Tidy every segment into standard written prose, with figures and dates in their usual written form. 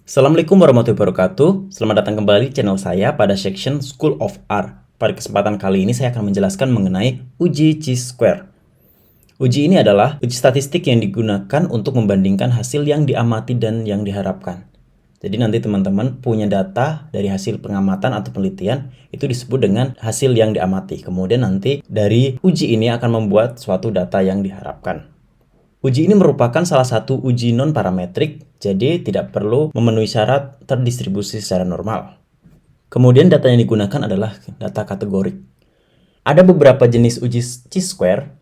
Assalamualaikum warahmatullahi wabarakatuh. Selamat datang kembali di channel saya pada section School of Art. Pada kesempatan kali ini saya akan menjelaskan mengenai uji chi-square. Uji ini adalah uji statistik yang digunakan untuk membandingkan hasil yang diamati dan yang diharapkan. Jadi nanti teman-teman punya data dari hasil pengamatan atau penelitian, itu disebut dengan hasil yang diamati. Kemudian nanti dari uji ini akan membuat suatu data yang diharapkan. Uji ini merupakan salah satu uji non-parametrik, jadi tidak perlu memenuhi syarat terdistribusi secara normal. Kemudian data yang digunakan adalah data kategorik. Ada beberapa jenis uji chi-square.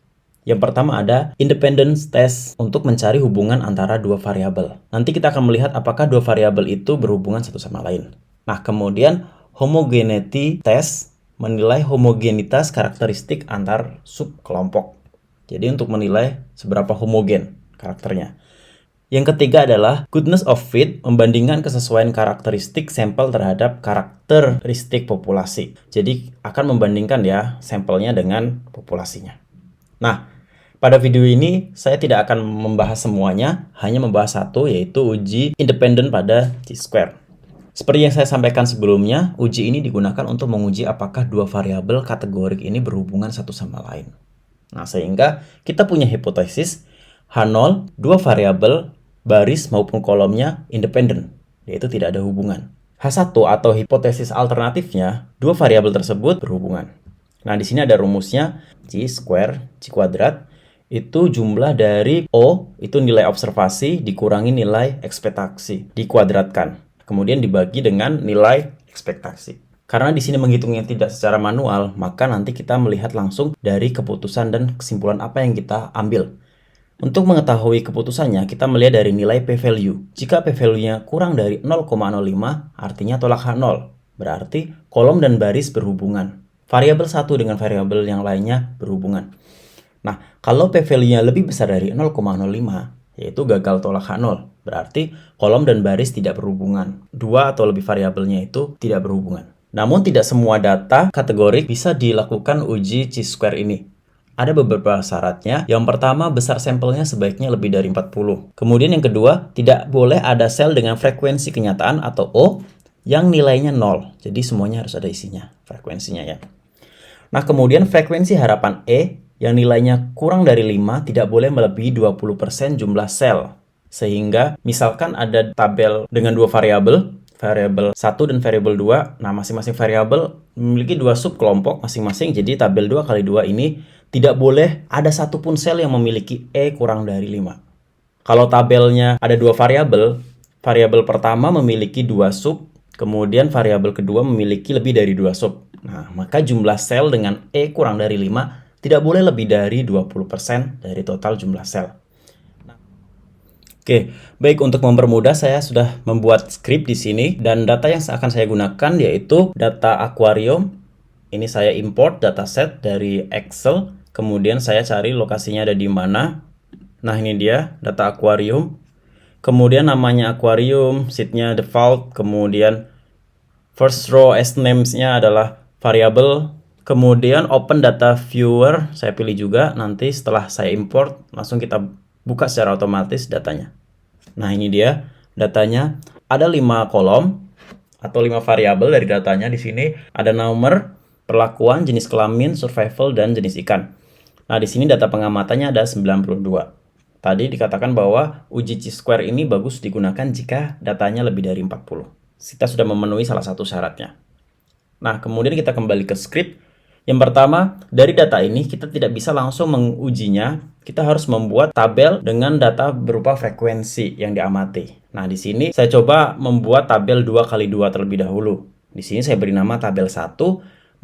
Yang pertama ada independence test untuk mencari hubungan antara dua variabel. Nanti kita akan melihat apakah dua variabel itu berhubungan satu sama lain. Nah, kemudian homogeneity test menilai homogenitas karakteristik antar subkelompok. Jadi untuk menilai seberapa homogen karakternya. Yang ketiga adalah goodness of fit, membandingkan kesesuaian karakteristik sampel terhadap karakteristik populasi. Jadi akan membandingkan ya sampelnya dengan populasinya. Nah, pada video ini saya tidak akan membahas semuanya, hanya membahas satu, yaitu uji independen pada chi-square. Seperti yang saya sampaikan sebelumnya, uji ini digunakan untuk menguji apakah dua variabel kategorik ini berhubungan satu sama lain. Nah, sehingga kita punya hipotesis H0, dua variabel baris maupun kolomnya independen, yaitu tidak ada hubungan. H1 atau hipotesis alternatifnya, dua variabel tersebut berhubungan. Nah, di sini ada rumusnya chi-square, chi kuadrat, itu jumlah dari O, itu nilai observasi, dikurangi nilai ekspektasi, dikuadratkan. Kemudian dibagi dengan nilai ekspektasi. Karena di sini menghitungnya tidak secara manual, maka nanti kita melihat langsung dari keputusan dan kesimpulan apa yang kita ambil. Untuk mengetahui keputusannya, kita melihat dari nilai p-value. Jika p-value-nya kurang dari 0,05, artinya tolak H0. Berarti kolom dan baris berhubungan. Variabel satu dengan variabel yang lainnya berhubungan. Nah, kalau p-value-nya lebih besar dari 0,05, yaitu gagal tolak H0. Berarti kolom dan baris tidak berhubungan. Dua atau lebih variabelnya itu tidak berhubungan. Namun tidak semua data kategorik bisa dilakukan uji chi-square ini. Ada beberapa syaratnya. Yang pertama, besar sampelnya sebaiknya lebih dari 40. Kemudian yang kedua, tidak boleh ada sel dengan frekuensi kenyataan atau O yang nilainya 0. Jadi semuanya harus ada isinya, frekuensinya ya. Nah, kemudian frekuensi harapan E yang nilainya kurang dari 5 tidak boleh melebihi 20% jumlah sel. Sehingga misalkan ada tabel dengan dua variabel 1 dan variabel 2. Nah, masing-masing variabel memiliki dua subkelompok masing-masing. Jadi tabel 2 kali 2 ini tidak boleh ada satupun sel yang memiliki E kurang dari 5. Kalau tabelnya ada dua variabel, variabel pertama memiliki dua sub, kemudian variabel kedua memiliki lebih dari dua sub. Nah, maka jumlah sel dengan E kurang dari 5 tidak boleh lebih dari 20% dari total jumlah sel. Oke, baik, untuk mempermudah saya sudah membuat script di sini dan data yang akan saya gunakan yaitu data akuarium. Ini saya import dataset dari Excel, kemudian saya cari lokasinya ada di mana. Nah, ini dia data akuarium. Kemudian namanya akuarium, sheet-nya default, kemudian first row as names-nya adalah variable. Kemudian open data viewer, saya pilih juga. Nanti setelah saya import, langsung kita buka secara otomatis datanya. Nah, ini dia datanya. Ada 5 kolom atau 5 variabel dari datanya. Di sini ada nomor, perlakuan, jenis kelamin, survival, dan jenis ikan. Nah, di sini data pengamatannya ada 92. Tadi dikatakan bahwa uji chi-square ini bagus digunakan jika datanya lebih dari 40. Kita sudah memenuhi salah satu syaratnya. Nah, kemudian kita kembali ke script. Yang pertama, dari data ini kita tidak bisa langsung mengujinya. Kita harus membuat tabel dengan data berupa frekuensi yang diamati. Nah, di sini saya coba membuat tabel 2x2 terlebih dahulu. Di sini saya beri nama tabel 1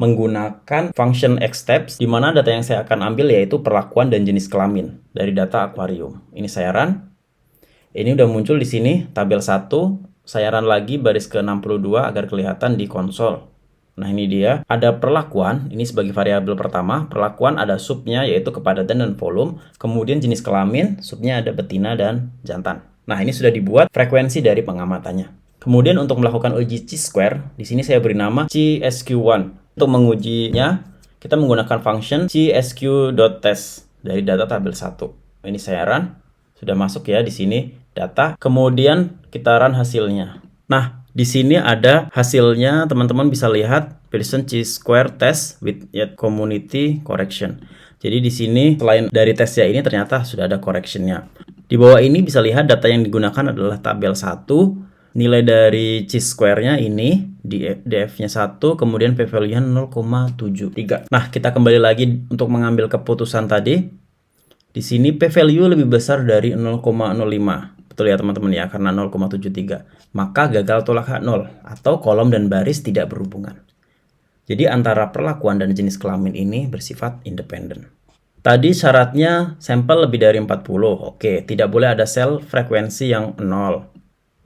menggunakan function xsteps, di mana data yang saya akan ambil yaitu perlakuan dan jenis kelamin dari data akuarium. Ini saya run. Ini udah muncul di sini tabel 1. Saya run lagi baris ke-62 agar kelihatan di konsol. Nah, ini dia, ada perlakuan, ini sebagai variabel pertama. Perlakuan ada subnya yaitu kepadatan dan volume. Kemudian jenis kelamin, subnya ada betina dan jantan. Nah, ini sudah dibuat frekuensi dari pengamatannya. Kemudian untuk melakukan uji chi-square, di sini saya beri nama chi-sq1. Untuk mengujinya, kita menggunakan function chi-sq.test dari data tabel 1. Ini saya run, sudah masuk ya di sini data. Kemudian kita run hasilnya. Nah, di sini ada hasilnya, teman-teman bisa lihat Pearson chi-square test with yet community correction. Jadi di sini selain dari tesnya ini ternyata sudah ada correctionnya. Di bawah ini bisa lihat data yang digunakan adalah tabel 1, nilai dari chi-square-nya ini DF-nya 1, kemudian p-value-nya 0,73. Nah, kita kembali lagi untuk mengambil keputusan tadi. Di sini p-value lebih besar dari 0,05. Betul ya teman-teman ya, karena 0,73. Maka gagal tolak hak 0 atau kolom dan baris tidak berhubungan. Jadi antara perlakuan dan jenis kelamin ini bersifat independen. Tadi syaratnya sampel lebih dari 40. Oke, tidak boleh ada sel frekuensi yang 0.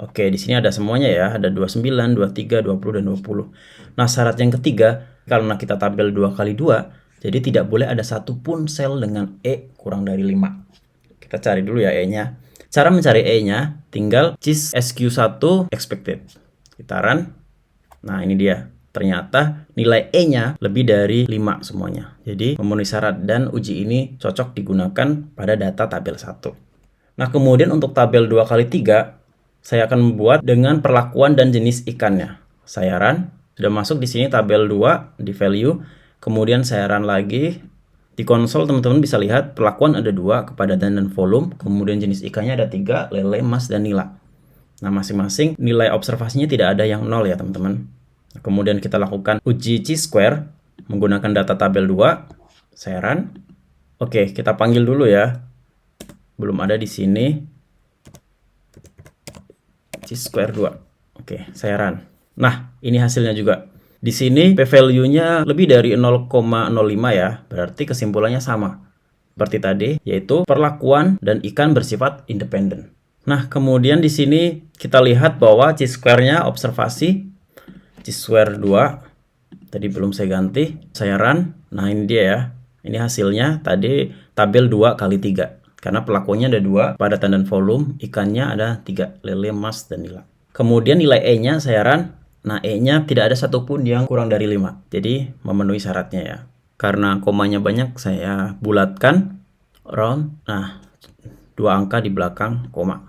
Oke, di sini ada semuanya ya, ada 29, 23, 20, dan 20. Nah, syarat yang ketiga, karena kita tabel 2 kali 2, jadi tidak boleh ada satupun sel dengan E kurang dari 5. Kita cari dulu ya E-nya. Cara mencari E-nya, tinggal choose SQ1 expected. Kita run. Nah, ini dia. Ternyata nilai E-nya lebih dari 5 semuanya. Jadi, memenuhi syarat dan uji ini cocok digunakan pada data tabel 1. Nah, kemudian untuk tabel 2 kali 3, saya akan membuat dengan perlakuan dan jenis ikannya. Saya run. Sudah masuk di sini tabel 2 di value. Kemudian saya run lagi. Di konsol teman-teman bisa lihat perlakuan ada 2, kepadatan dan volume, kemudian jenis ikannya ada 3, lele, mas, dan nila. Nah, masing-masing nilai observasinya tidak ada yang 0 ya teman-teman. Nah, kemudian kita lakukan uji chi-square menggunakan data tabel 2. Saya run. Oke, kita panggil dulu ya. Belum ada di sini. Chi-square 2. Oke, saya run. Nah, ini hasilnya juga. Di sini p-value-nya lebih dari 0,05 ya, berarti kesimpulannya sama seperti tadi, yaitu perlakuan dan ikan bersifat independen. Nah, kemudian di sini kita lihat bahwa chi-square-nya observasi chi-square 2. Tadi belum saya ganti, saya run. Nah, ini dia ya. Ini hasilnya tadi tabel 2 kali 3. Karena perlakuannya ada 2, padatan dan volume, ikannya ada 3, lele, mas, dan nila. Kemudian nilai E-nya saya run. Nah, E-nya tidak ada satupun yang kurang dari 5. Jadi, memenuhi syaratnya ya. Karena komanya banyak, saya bulatkan round. Nah, 2 angka di belakang koma.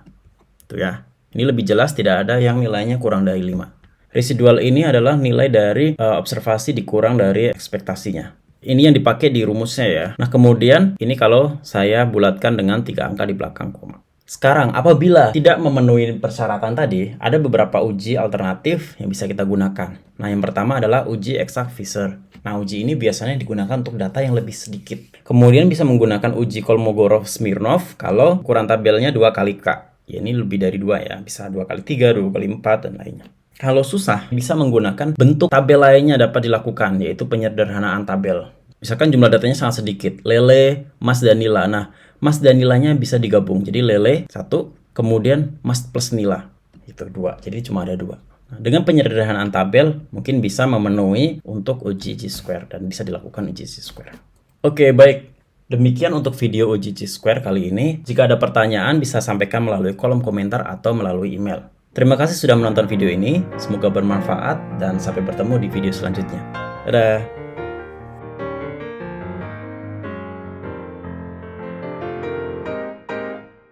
Itu ya. Ini lebih jelas, tidak ada yang nilainya kurang dari 5. Residual ini adalah nilai dari observasi dikurang dari ekspektasinya. Ini yang dipakai di rumusnya ya. Nah, kemudian ini kalau saya bulatkan dengan 3 angka di belakang koma. Sekarang, apabila tidak memenuhi persyaratan tadi, ada beberapa uji alternatif yang bisa kita gunakan. Nah, yang pertama adalah uji exact Fisher. Nah, uji ini biasanya digunakan untuk data yang lebih sedikit. Kemudian bisa menggunakan uji Kolmogorov-Smirnov kalau ukuran tabelnya 2 kali K. Ya, ini lebih dari 2 ya, bisa 2 kali 3, 2 kali 4, dan lainnya. Kalau susah, bisa menggunakan bentuk tabel lainnya dapat dilakukan, yaitu penyederhanaan tabel. Misalkan jumlah datanya sangat sedikit, lele, mas, dan nila. Nah, mas dan nilanya bisa digabung. Jadi lele 1, kemudian mas plus nila. Itu 2. Jadi cuma ada 2. Nah, dengan penyederhanaan tabel, mungkin bisa memenuhi untuk uji chi-square dan bisa dilakukan uji chi-square. Oke, baik. Demikian untuk video uji chi-square kali ini. Jika ada pertanyaan, bisa sampaikan melalui kolom komentar atau melalui email. Terima kasih sudah menonton video ini. Semoga bermanfaat dan sampai bertemu di video selanjutnya. Dadah!